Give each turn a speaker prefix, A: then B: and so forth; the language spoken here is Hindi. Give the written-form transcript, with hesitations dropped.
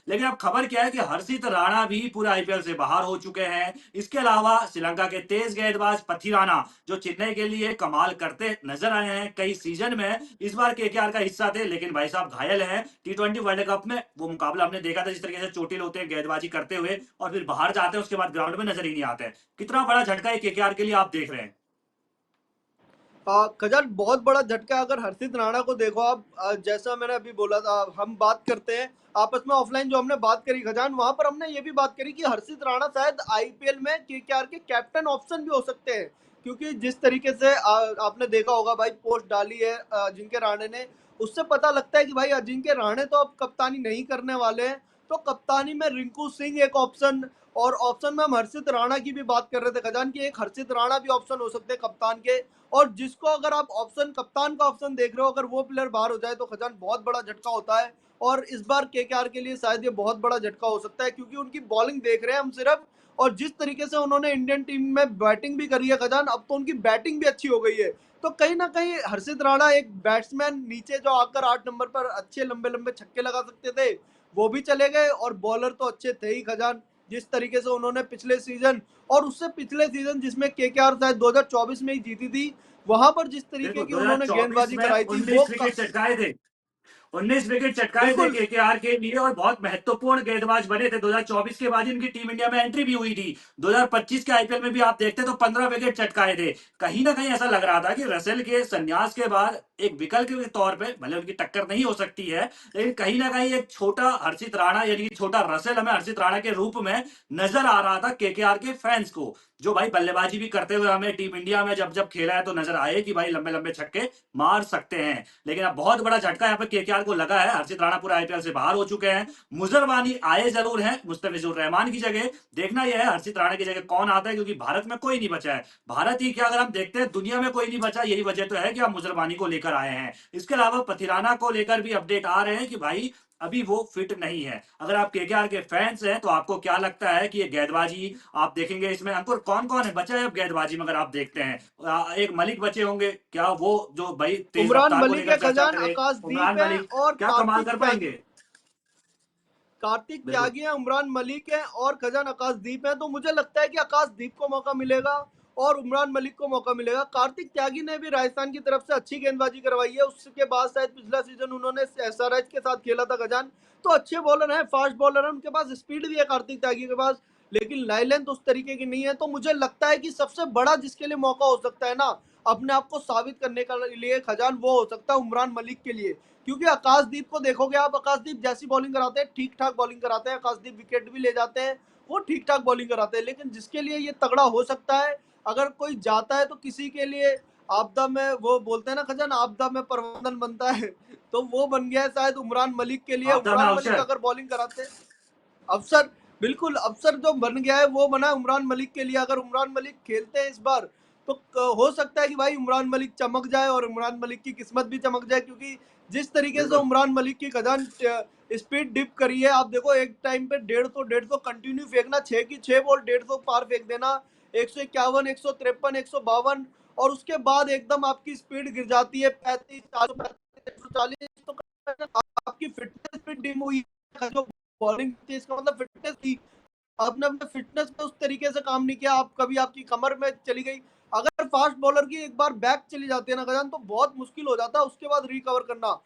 A: लेकिन अब खबर क्या है कि हर्षित राणा भी पूरे आईपीएल से बाहर हो चुके हैं। इसके अलावा श्रीलंका के तेज गेंदबाज पथिराना, जो चेन्नई के लिए कमाल करते नजर आए हैं कई सीजन में, इस बार केकेआर का हिस्सा थे, लेकिन भाई साहब घायल हैं। टी20 वर्ल्ड कप में वो मुकाबला हमने देखा था, जिस तरीके से चोटिल होते हैं गेंदबाजी करते हुए और फिर बाहर जाते हैं, उसके बाद ग्राउंड में नजर ही नहीं आते। कितना बड़ा झटका है केकेआर के लिए, आप देख रहे हैं।
B: खजान बहुत बड़ा झटका है। अगर हर्षित राणा को देखो आप, जैसा मैंने अभी बोला था, हम बात करते हैं आपस में ऑफलाइन, जो हमने बात करी खजान, वहां पर हमने ये भी बात करी कि हर्षित राणा शायद आईपीएल में केकेआर के कैप्टन ऑप्शन भी हो सकते हैं। क्योंकि जिस तरीके से आपने देखा होगा भाई, पोस्ट डाली है अजिंक्य राणे ने, उससे पता लगता है कि भाई अजिंक्य राणे तो अब कप्तानी नहीं करने वाले हैं। तो कप्तानी में रिंकू सिंह एक ऑप्शन, और ऑप्शन में हम हर्षित राणा की भी बात कर रहे थे खजान की, एक हर्षित राणा भी ऑप्शन हो सकते हैं कप्तान के। और जिसको अगर आप ऑप्शन, कप्तान का ऑप्शन देख रहे हो, अगर वो प्लेयर बाहर हो जाए तो खजान बहुत बड़ा झटका होता है। और इस बार केकेआर के लिए शायद ये बहुत बड़ा झटका हो सकता है, क्योंकि उनकी बॉलिंग देख रहे हैं हम सिर्फ, और जिस तरीके से उन्होंने इंडियन टीम में बैटिंग भी करी है खजान, अब तो उनकी बैटिंग भी अच्छी हो गई है। तो कहीं ना कहीं हर्षित राणा एक बैट्समैन, नीचे जो आकर 8 नंबर पर अच्छे लंबे लंबे छक्के लगा सकते थे, वो भी चले गए, और बॉलर तो अच्छे थे ही खजान। जिस तरीके से उन्होंने पिछले सीजन और उससे पिछले सीजन, जिसमें केकेआर शायद 2024 में ही जीती थी, वहां पर जिस तरीके
A: बिल्कुल,
B: की उन्होंने
A: 2024
B: गेंदबाजी
A: में
B: कराई थी
A: 19 विकेट चटकाए थे। 19 विकेट चटकाए थे
B: बिल्कुल
A: केकेआर के लिए और बहुत महत्वपूर्ण गेंदबाज बने थे। 2024 के बाद इनकी टीम इंडिया में एंट्री भी हुई थी। 2025 के आईपीएल में भी आप देखते तो 15 विकेट चटकाए थे। कहीं ना कहीं ऐसा लग रहा था कि रसेल के संन्यास के बाद एक विकल्प के तौर पे, भले उनकी टक्कर नहीं हो सकती है, लेकिन कहीं ना कहीं एक छोटा हर्षित राणा यानी कि छोटा रसेल हमें हर्षित राणा के रूप में नजर आ रहा था केकेआर के फैंस को, जो भाई बल्लेबाजी भी करते हुए हमें टीम इंडिया में जब जब खेला है तो नजर आए कि भाई लंबे लंबे छक्के मार सकते हैं। लेकिन अब बहुत बड़ा झटका यहाँ पे केकेआर को लगा है। हर्षित राणा पूरा आईपीएल से बाहर हो चुके हैं। मुजरवानी आए जरूर हैं मुस्तफिजुर रहमान की जगह। देखना यह है हर्षित राणा की जगह कौन आता है, क्योंकि भारत में कोई नहीं बचा है। भारत ही क्या, अगर हम देखते हैं दुनिया में कोई नहीं बचा, यही वजह तो है कि हम मुजरवानी को लेकर आए हैं। इसके अलावा पथिराना को लेकर भी अपडेट आ रहे हैं कि भाई अभी वो फिट नहीं है। अगर आप केकेआर के फैंस हैं तो आपको क्या लगता है कि ये गेंदबाजी आप देखेंगे इसमें, अंकुर कौन कौन है बचा है अब गेंदबाजी में, अगर आप देखते हैं एक मलिक बचे होंगे, क्या वो जो भाई तेज
B: उमरान
A: रफ्तार को
B: मलिक
A: लेकर
B: है
A: चर्चा
B: खजान,
A: करे,
B: आकाशदीप
A: उमरान
B: है,
A: मलिक
B: और
A: क्या कमाल कर पाएंगे।
B: कार्तिक
A: बिल्कुल।
B: त्यागी है, उमरान मलिक है, और खजान आकाशदीप है। तो मुझे लगता है कि आकाशदीप को मौका मिलेगा और उमरान मलिक को मौका मिलेगा। कार्तिक त्यागी ने भी राजस्थान की तरफ से अच्छी गेंदबाजी करवाई है, उसके बाद शायद पिछला सीजन उन्होंने एसआरएच के साथ खेला था खजान। तो अच्छे बॉलर हैं, फास्ट बॉलर हैं, उनके पास स्पीड भी है कार्तिक त्यागी के पास, लेकिन लाइन लेंथ उस तरीके की नहीं है। तो मुझे लगता है कि सबसे बड़ा जिसके लिए मौका हो सकता है ना, अपने आप को साबित करने के लिए खजान, वो हो सकता है उमरान मलिक के लिए। क्योंकि आकाशदीप को देखोगे आप, आकाशदीप जैसी बॉलिंग कराते हैं, ठीक ठाक बॉलिंग कराते हैं, आकाशदीप विकेट भी ले जाते हैं, वो ठीक ठाक बॉलिंग कराते हैं। लेकिन जिसके लिए ये तगड़ा हो सकता है, अगर कोई जाता है तो किसी के लिए आपदा में, वो बोलते हैं ना खजान, आपदा में प्रबंधन बनता है, तो वो बन गया है शायद उमरान मलिक के लिए।
A: आपदा में
B: उमरान मलिक
A: अवसर।
B: अगर बॉलिंग कराते हैं, अफसर, बिल्कुल अफसर जो बन गया है वो बना है उमरान मलिक के लिए। अगर उमरान मलिक खेलते हैं इस बार, तो हो सकता है कि भाई उमरान मलिक चमक जाए और उमरान मलिक की किस्मत भी चमक जाए। क्योंकि जिस तरीके से
A: बिल्कुल।
B: उमरान मलिक की खजान स्पीड डिप करी है, आप देखो एक टाइम पे 150 कंटिन्यू फेंकना, 6 की 6 बॉल 150 पार फेंक देना, 151, 153, 152, और उसके बाद एकदम आपकी स्पीड गिर जाती है 35, 435, 140। तो आपकी फिटनेस भी डिम हुई है, जो बॉलिंग थी इसका मतलब फिटनेस थी, आपने अपने फिटनेस पे उस तरीके से काम नहीं किया, आप कभी आपकी कमर में चली गई। अगर फास्ट बॉलर की एक बार बैक चली जाती है ना गजान, तो बहुत मुश्किल हो जाता है उसके बाद रिकवर करना।